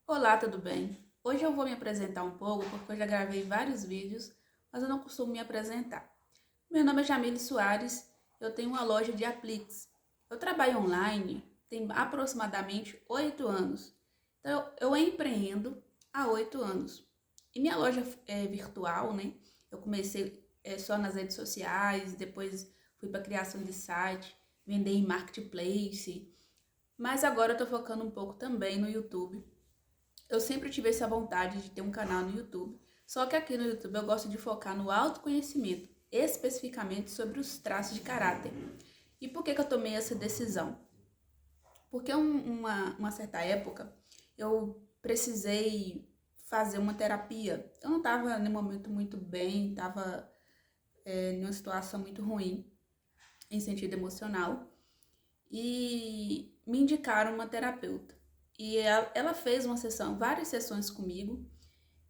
Olá, tudo bem? Hoje eu vou me apresentar um pouco porque eu já gravei vários vídeos, mas eu não costumo me apresentar. Meu nome é Jamile Soares, eu tenho uma loja de apliques. Eu trabalho online tem aproximadamente 8 anos. Então eu empreendo há 8 anos. E minha loja é virtual, né? Eu comecei só nas redes sociais, depois fui para criação de site, vender em marketplace, mas agora eu tô focando um pouco também no YouTube. Eu sempre tive essa vontade de ter um canal no YouTube. Só que aqui no YouTube eu gosto de focar no autoconhecimento, especificamente sobre os traços de caráter. E por que eu tomei essa decisão? Porque uma certa época eu precisei fazer uma terapia. Eu não estava no momento muito bem, estava em uma situação muito ruim em sentido emocional e me indicaram uma terapeuta. E ela fez uma sessão, várias sessões comigo,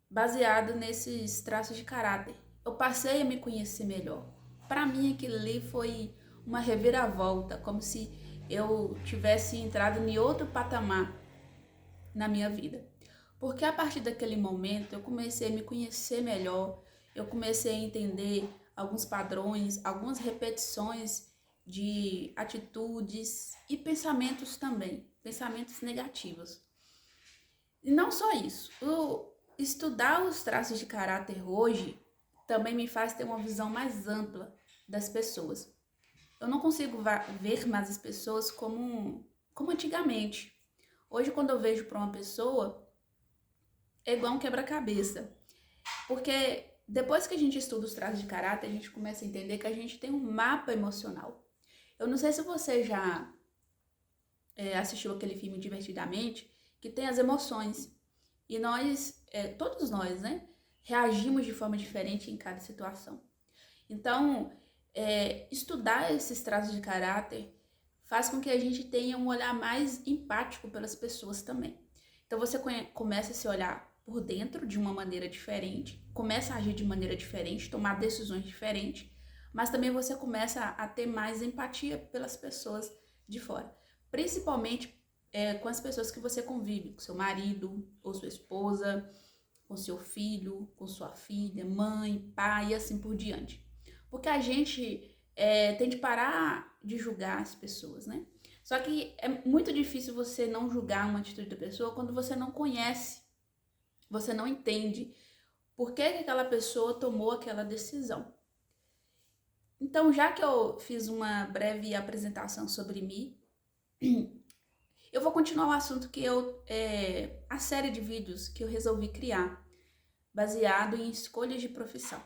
baseado nesses traços de caráter. Eu passei a me conhecer melhor. Para mim, aquilo ali foi uma reviravolta, como se eu tivesse entrado em outro patamar na minha vida. Porque a partir daquele momento eu comecei a me conhecer melhor, eu comecei a entender alguns padrões, algumas repetições de atitudes e pensamentos também, pensamentos negativos. E não só isso, estudar os traços de caráter hoje também me faz ter uma visão mais ampla das pessoas. Eu não consigo ver mais as pessoas como antigamente. Hoje, quando eu vejo para uma pessoa, é igual um quebra-cabeça. Porque depois que a gente estuda os traços de caráter, a gente começa a entender que a gente tem um mapa emocional. Eu não sei se você já assistiu aquele filme Divertidamente, que tem as emoções. E nós, todos nós, né, reagimos de forma diferente em cada situação. Então, estudar esses traços de caráter faz com que a gente tenha um olhar mais empático pelas pessoas também. Então, você começa a se olhar por dentro de uma maneira diferente, começa a agir de maneira diferente, tomar decisões diferentes, mas também você começa a ter mais empatia pelas pessoas de fora. Principalmente com as pessoas que você convive, com seu marido ou sua esposa, com seu filho, com sua filha, mãe, pai e assim por diante. Porque a gente tem de parar de julgar as pessoas, né? Só que é muito difícil você não julgar uma atitude da pessoa quando você não conhece, você não entende por que aquela pessoa tomou aquela decisão. Então, já que eu fiz uma breve apresentação sobre mim, eu vou continuar o assunto a série de vídeos que eu resolvi criar, baseado em escolhas de profissão.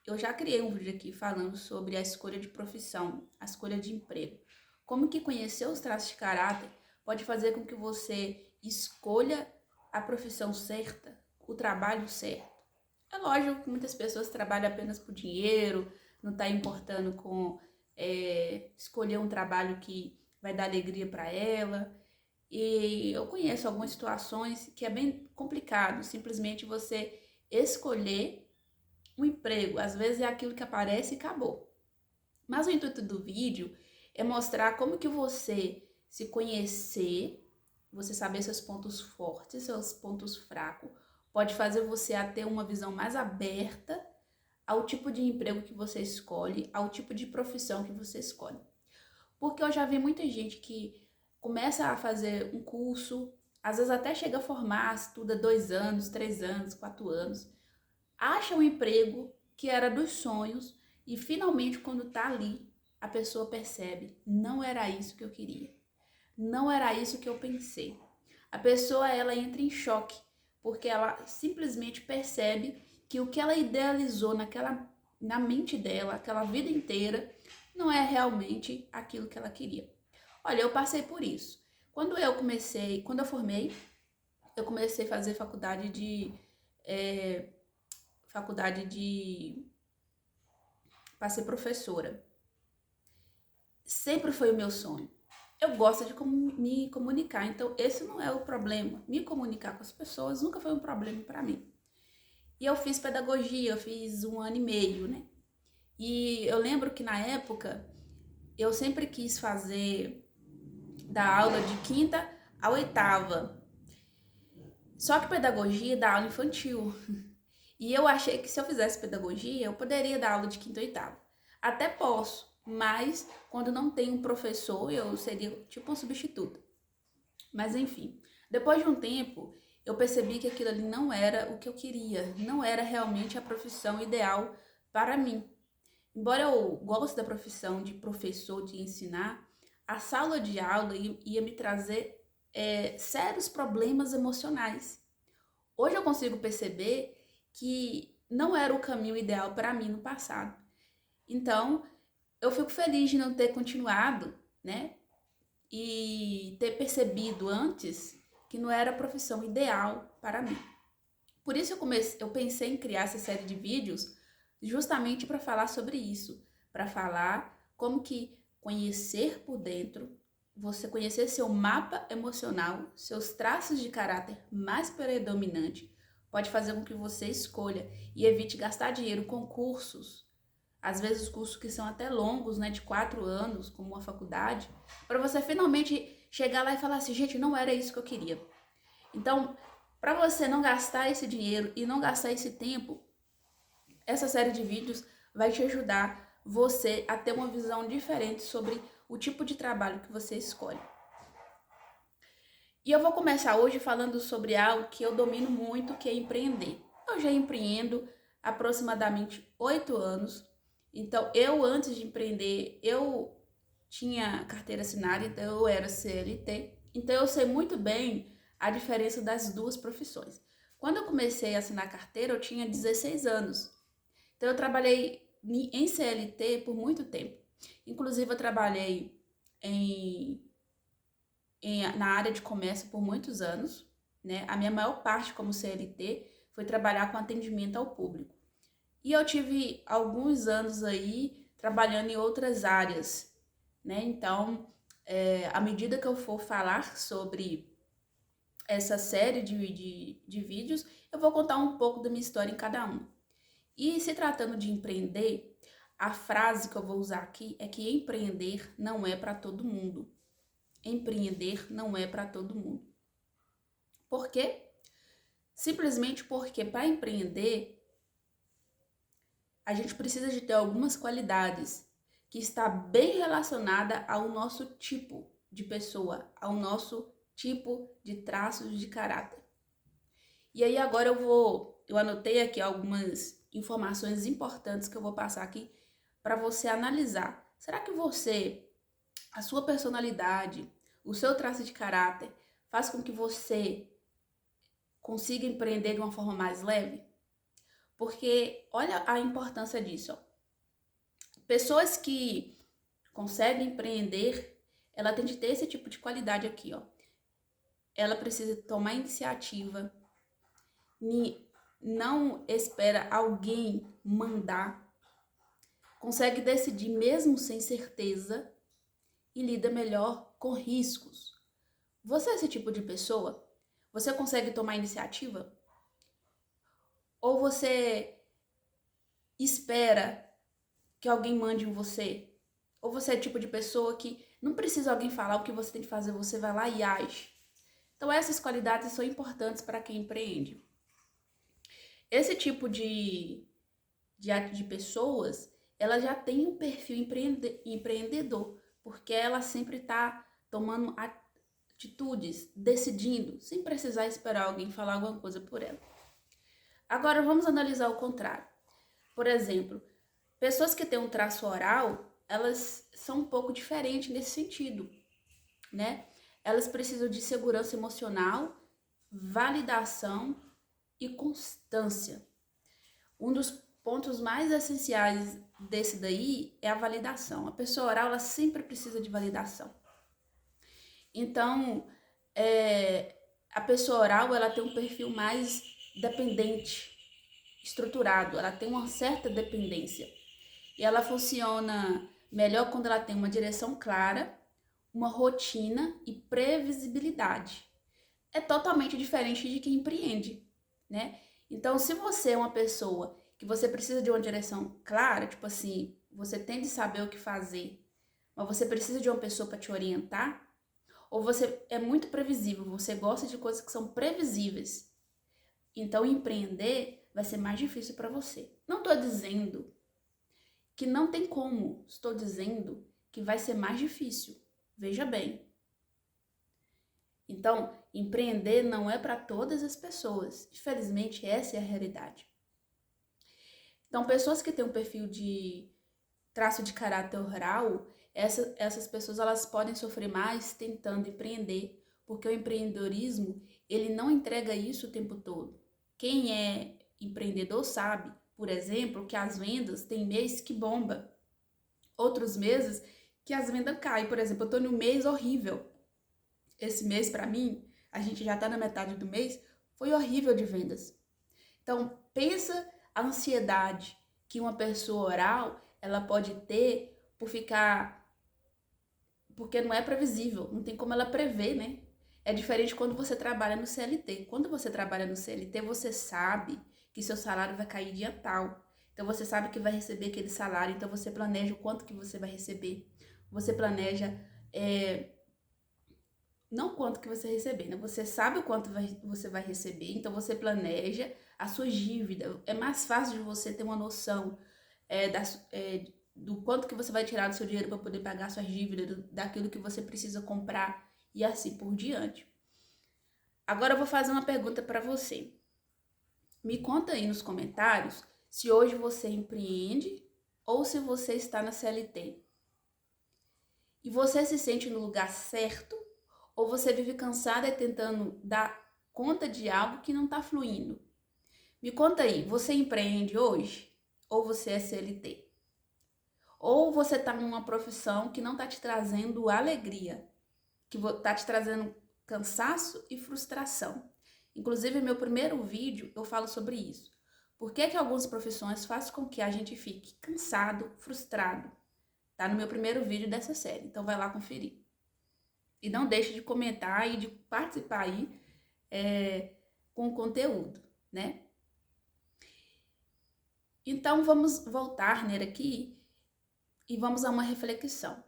Eu já criei um vídeo aqui falando sobre a escolha de profissão, a escolha de emprego. Como que conhecer os traços de caráter pode fazer com que você escolha a profissão certa, o trabalho certo. É lógico que muitas pessoas trabalham apenas por dinheiro, não está importando com escolher um trabalho que vai dar alegria para ela. E eu conheço algumas situações que é bem complicado, simplesmente você escolher um emprego. Às vezes é aquilo que aparece e acabou. Mas o intuito do vídeo é mostrar como que você se conhecer, você saber seus pontos fortes, seus pontos fracos, pode fazer você a ter uma visão mais aberta ao tipo de emprego que você escolhe, ao tipo de profissão que você escolhe. Porque eu já vi muita gente que começa a fazer um curso, às vezes até chega a formar, estuda 2 anos, 3 anos, 4 anos, acha um emprego que era dos sonhos e finalmente quando tá ali, a pessoa percebe, não era isso que eu queria. Não era isso que eu pensei. A pessoa ela entra em choque, porque ela simplesmente percebe que o que ela idealizou na mente dela, aquela vida inteira, não é realmente aquilo que ela queria. Olha, eu passei por isso. Quando eu formei, eu comecei a fazer faculdade de para ser professora. Sempre foi o meu sonho. Eu gosto de me comunicar, então esse não é o problema. Me comunicar com as pessoas nunca foi um problema para mim. E eu fiz pedagogia, eu fiz 1 ano e meio, né? E eu lembro que na época eu sempre quis fazer da aula de quinta a oitava. Só que pedagogia dá aula infantil. E eu achei que se eu fizesse pedagogia, eu poderia dar aula de quinto e oitavo. Até posso, mas quando não tem um professor, eu seria tipo um substituto. Mas enfim, depois de um tempo, eu percebi que aquilo ali não era o que eu queria, não era realmente a profissão ideal para mim. Embora eu goste da profissão de professor, de ensinar, a sala de aula ia me trazer sérios problemas emocionais. Hoje eu consigo perceber que não era o caminho ideal para mim no passado. Então, eu fico feliz de não ter continuado, né? E ter percebido antes que não era a profissão ideal para mim. Por isso eu pensei em criar essa série de vídeos justamente para falar sobre isso, para falar como que conhecer por dentro, você conhecer seu mapa emocional, seus traços de caráter mais predominante, pode fazer com que você escolha e evite gastar dinheiro com cursos, às vezes cursos que são até longos, né, de 4 anos, como uma faculdade, para você finalmente chegar lá e falar assim, gente, não era isso que eu queria. Então, para você não gastar esse dinheiro e não gastar esse tempo, essa série de vídeos vai te ajudar você a ter uma visão diferente sobre o tipo de trabalho que você escolhe. E eu vou começar hoje falando sobre algo que eu domino muito, que é empreender. Eu já empreendo há aproximadamente 8 anos. Então, antes de empreender, eu tinha carteira assinada, então eu era CLT. Então, eu sei muito bem a diferença das duas profissões. Quando eu comecei a assinar carteira, eu tinha 16 anos. Então, eu trabalhei em CLT por muito tempo. Inclusive, eu trabalhei na área de comércio por muitos anos, né? A minha maior parte como CLT foi trabalhar com atendimento ao público. E eu tive alguns anos aí trabalhando em outras áreas, né? Então, à medida que eu for falar sobre essa série de vídeos, eu vou contar um pouco da minha história em cada um. E se tratando de empreender, a frase que eu vou usar aqui é que empreender não é para todo mundo. Empreender não é para todo mundo. Por quê? Simplesmente porque para empreender, a gente precisa de ter algumas qualidades que está bem relacionada ao nosso tipo de pessoa, ao nosso tipo de traços de caráter. E aí agora eu anotei aqui algumas informações importantes que eu vou passar aqui para você analisar. Será que a sua personalidade, o seu traço de caráter faz com que você consiga empreender de uma forma mais leve? Porque olha a importância disso, ó. Pessoas que conseguem empreender, ela tem de ter esse tipo de qualidade aqui, ó. Ela precisa tomar iniciativa, não espera alguém mandar, consegue decidir mesmo sem certeza e lida melhor com riscos. Você é esse tipo de pessoa? Você consegue tomar iniciativa? Ou você espera que alguém mande em você? Ou você é o tipo de pessoa que não precisa alguém falar o que você tem que fazer, você vai lá e age? Então essas qualidades são importantes para quem empreende. Esse tipo de pessoas, ela já tem um perfil empreendedor, porque ela sempre está tomando atitudes, decidindo, sem precisar esperar alguém falar alguma coisa por ela. Agora vamos analisar o contrário. Por exemplo, pessoas que têm um traço oral, elas são um pouco diferentes nesse sentido, né? Elas precisam de segurança emocional, validação e constância. Um dos pontos mais essenciais desse daí é a validação. A pessoa oral, ela sempre precisa de validação. Então, a pessoa oral, ela tem um perfil mais dependente, estruturado, ela tem uma certa dependência. E ela funciona melhor quando ela tem uma direção clara, uma rotina e previsibilidade. É totalmente diferente de quem empreende, né? Então, se você é uma pessoa que você precisa de uma direção clara, tipo assim, você tem de saber o que fazer, mas você precisa de uma pessoa para te orientar, ou você é muito previsível, você gosta de coisas que são previsíveis, Então, empreender vai ser mais difícil para você. Não estou dizendo que não tem como, estou dizendo que vai ser mais difícil. Veja bem. Então, empreender não é para todas as pessoas. Infelizmente, essa é a realidade. Então, pessoas que têm um perfil de traço de caráter oral, essas pessoas elas podem sofrer mais tentando empreender, porque o empreendedorismo, ele não entrega isso o tempo todo. Quem é empreendedor sabe, por exemplo, que as vendas tem mês que bomba, outros meses que as vendas caem. Por exemplo, eu tô num mês horrível. Esse mês, para mim, a gente já tá na metade do mês, foi horrível de vendas. Então, pensa a ansiedade que uma pessoa oral ela pode ter porque não é previsível, não tem como ela prever, né? É diferente quando você trabalha no CLT. Quando você trabalha no CLT, você sabe que seu salário vai cair dia tal. Então você sabe que vai receber aquele salário, então você planeja o quanto que você vai receber. Você planeja, não quanto que você receber, né? Você sabe o quanto você vai receber, então você planeja a sua dívida. É mais fácil de você ter uma noção do quanto que você vai tirar do seu dinheiro para poder pagar suas dívidas, daquilo que você precisa comprar e assim por diante. Agora eu vou fazer uma pergunta para você. Me conta aí nos comentários se hoje você empreende ou se você está na CLT. E você se sente no lugar certo ou você vive cansada e tentando dar conta de algo que não está fluindo? Me conta aí, você empreende hoje ou você é CLT? Ou você está numa profissão que não está te trazendo alegria, que está te trazendo cansaço e frustração. Inclusive, meu primeiro vídeo eu falo sobre isso. Por que algumas profissões fazem com que a gente fique cansado, frustrado? Tá no meu primeiro vídeo dessa série, então vai lá conferir. E não deixe de comentar e de participar aí com o conteúdo, né? Então, vamos voltar nele aqui e vamos a uma reflexão.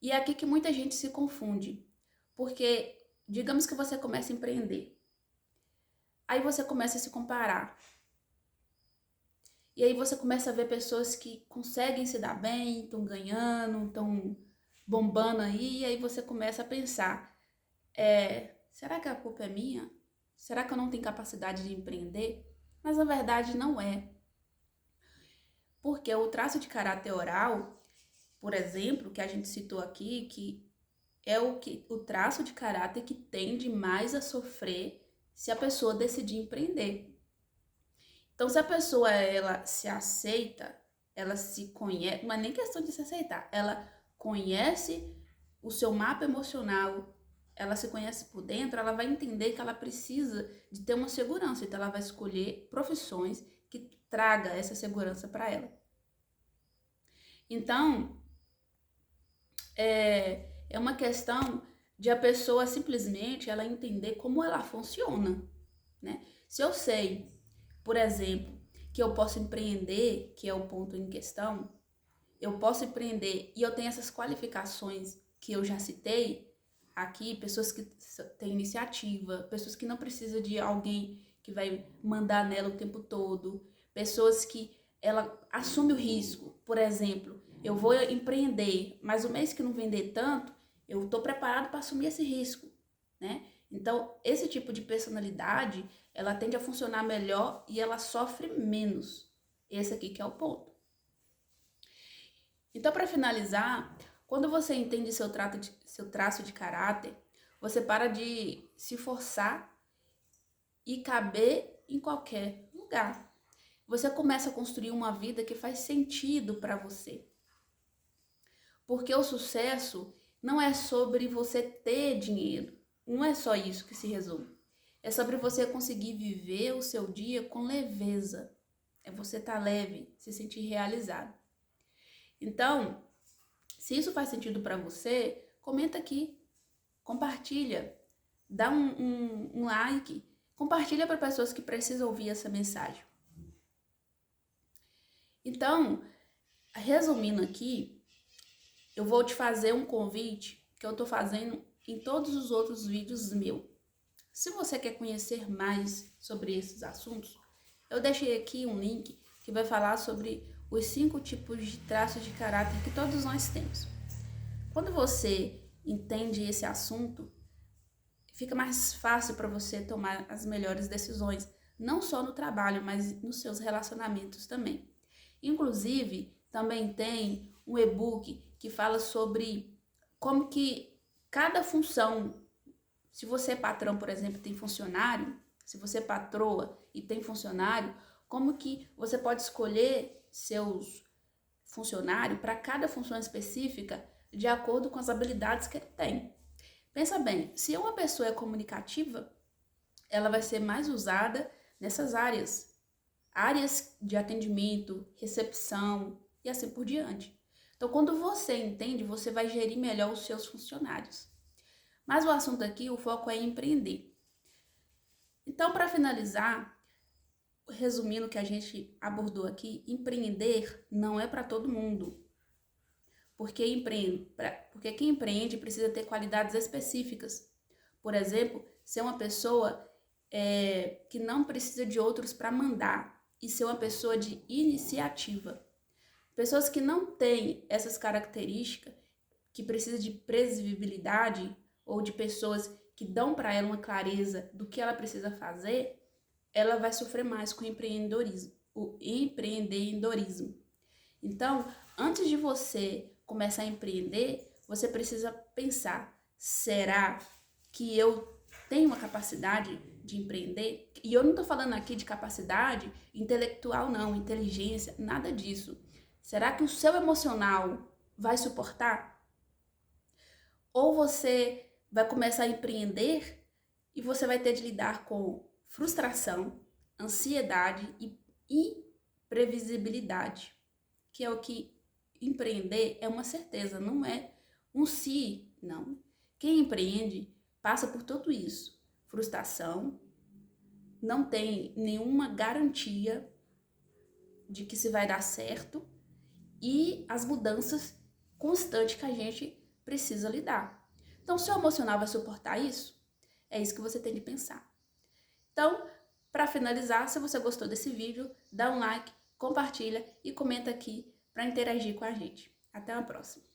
E é aqui que muita gente se confunde, porque digamos que você começa a empreender, aí você começa a se comparar, e aí você começa a ver pessoas que conseguem se dar bem, estão ganhando, estão bombando aí, e aí você começa a pensar, será que a culpa é minha? Será que eu não tenho capacidade de empreender? Mas na verdade não é. Porque o traço de caráter oral, por exemplo, que a gente citou aqui, que é o traço de caráter que tende mais a sofrer se a pessoa decidir empreender. Então, se a pessoa ela se aceita, ela se conhece, não é nem questão de se aceitar, ela conhece o seu mapa emocional, ela se conhece por dentro, ela vai entender que ela precisa de ter uma segurança, então ela vai escolher profissões que traga essa segurança para ela. Então, é uma questão de a pessoa simplesmente ela entender como ela funciona, né? Se eu sei, por exemplo, que eu posso empreender, que é o ponto em questão, eu posso empreender e eu tenho essas qualificações que eu já citei aqui, pessoas que têm iniciativa, pessoas que não precisam de alguém que vai mandar nela o tempo todo, pessoas que ela assume o risco. Por exemplo, eu vou empreender, mas o mês que não vender tanto, eu estou preparado para assumir esse risco, né? Então, esse tipo de personalidade, ela tende a funcionar melhor e ela sofre menos. Esse aqui que é o ponto. Então, para finalizar, quando você entende seu traço de caráter, você para de se forçar e caber em qualquer lugar. Você começa a construir uma vida que faz sentido para você. Porque o sucesso não é sobre você ter dinheiro. Não é só isso que se resume. É sobre você conseguir viver o seu dia com leveza. É você estar leve, se sentir realizado. Então, se isso faz sentido para você, comenta aqui, compartilha, dá um like, compartilha para pessoas que precisam ouvir essa mensagem. Então, resumindo aqui, eu vou te fazer um convite que eu tô fazendo em todos os outros vídeos meus. Se você quer conhecer mais sobre esses assuntos, eu deixei aqui um link que vai falar sobre os 5 tipos de traços de caráter que todos nós temos. Quando você entende esse assunto, fica mais fácil para você tomar as melhores decisões, não só no trabalho, mas nos seus relacionamentos também. Inclusive, também tem um e-book que fala sobre como que cada função, se você é patrão, por exemplo, tem funcionário, se você é patroa e tem funcionário, como que você pode escolher seus funcionários para cada função específica de acordo com as habilidades que ele tem. Pensa bem, se uma pessoa é comunicativa, ela vai ser mais usada nessas áreas de atendimento, recepção e assim por diante. Então, quando você entende, você vai gerir melhor os seus funcionários. Mas o assunto aqui, o foco é empreender. Então, para finalizar, resumindo o que a gente abordou aqui, empreender não é para todo mundo. Porque quem empreende precisa ter qualidades específicas. Por exemplo, ser uma pessoa que não precisa de outros para mandar e ser uma pessoa de iniciativa. Pessoas que não têm essas características, que precisam de previsibilidade ou de pessoas que dão para ela uma clareza do que ela precisa fazer, ela vai sofrer mais com o empreendedorismo. Então, antes de você começar a empreender, você precisa pensar, será que eu tenho uma capacidade de empreender? E eu não estou falando aqui de capacidade intelectual não, inteligência, nada disso. Será que o seu emocional vai suportar? Ou você vai começar a empreender e você vai ter de lidar com frustração, ansiedade e imprevisibilidade, que é o que empreender é uma certeza, não é um se, não. Quem empreende passa por tudo isso. Frustração, não tem nenhuma garantia de que se vai dar certo e as mudanças constantes que a gente precisa lidar. Então, seu emocional vai suportar isso? É isso que você tem de pensar. Então, para finalizar, se você gostou desse vídeo, dá um like, compartilha e comenta aqui para interagir com a gente. Até a próxima!